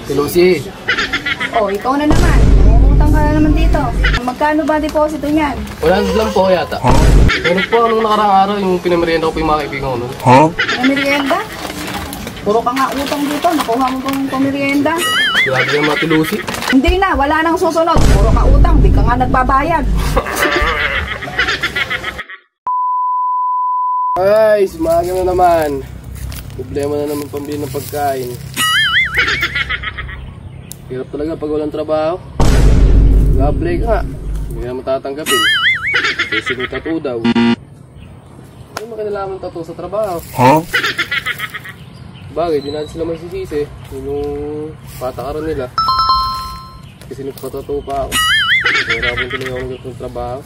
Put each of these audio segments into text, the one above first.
Si Lucy. Oh, ikaw na naman. Umutang ka na naman dito. Magkano ba deposito niyan? 100 lang po yata. Meron po nung nakarang araw yung pinamerienda ko po yung mga kaibigan ko nun. May merienda? Puro ka nga utang dito. Nakuha mo pang pamerienda. Grabe yung mga Lucy. Hindi na, wala nang susunod. Puro ka utang, di ka nga nagbabayad. Ay, sumaga na naman. Problema na naman pambili ng pagkain. Hirap talaga pag walang trabaho. Nag-apply ka nga. Hindi ka matatanggapin. Kasi may tattoo daw. Ano makinalaman tattoo sa trabaho? Bagay, di natin sila masisisi. Yung patakaran nila. Kasi nagpatattoo pa ako. Mahirapan tuloy ako ng trabaho.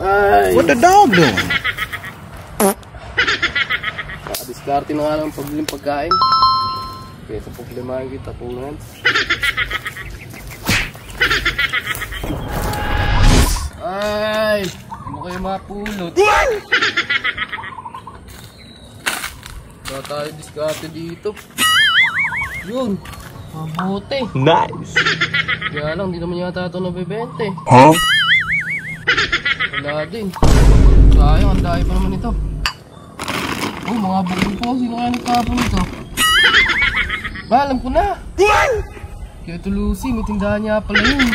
Ay! What the dog doing? Diskarte na nga lang pagbiling pagkain. Kaya sa problemahin kita punan. Ay! Ano kayo mapulot? Wala tayo diskarte dito. Yun! Mabuti! Nice! Kaya lang, di naman yata ito nabibente. Wala din. Sayang, ang dahil pa naman ito. Oh, mga bukong po. Sino kaya nagtapon ito? Ba, alam ko na. Kaya ito Lucy, may tindahan niya pala yun.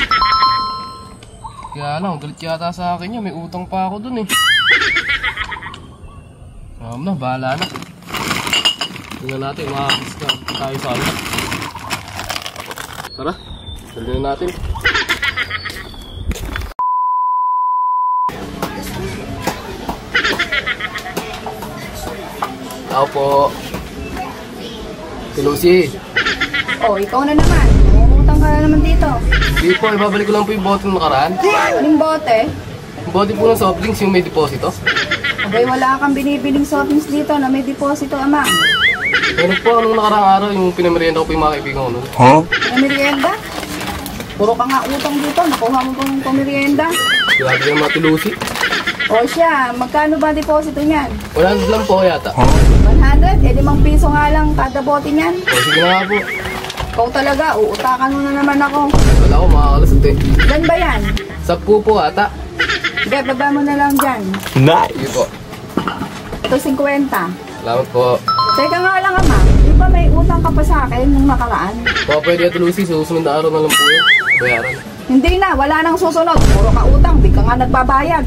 Kaya lang, galit yata sa akin yun. May utang pa ako dun eh. Na, bahala na. Tingnan natin, makakasika tayo sa ano. Tara, dalhin na natin. Ako po. Si Lucy. Oh, ikaw na naman. Umutang ka na naman dito. Hindi po, ibabalik ko lang po yung bote ng nakaraan. Anong bote? Yung bote po ng soft drinks, yung may deposito. Abay, wala kang binibiling soft drinks dito na may deposito, ama. Meron po nung nakarang araw yung pinamerienda ko po yung mga kaibigan ko nun. May merienda? Puro ka nga utang dito. Nakuha mo pang pamerienda. Grabe yung mga Lucy. O siya, magkano ba deposito niyan? 100 lang po yata. 100? Eh, 5 piso nga lang kada bote niyan. O sige na nga po. Ikaw talaga, uutakan mo na naman ako. Wala ko makakalasot eh. Dan ba yan? 10 po ata. Sige, baba mo na lang dyan. Nice! Sige po. Ito 50. Salamat po. Teka nga lang, ama. Di ba may utang ka pa sa akin nung nakaraan? Baka pwede ito Lucy, susunod na araw na lang po yun. Bayaran. Hindi na, wala nang susunod. Puro ka utang, di ka nga nagbabayad.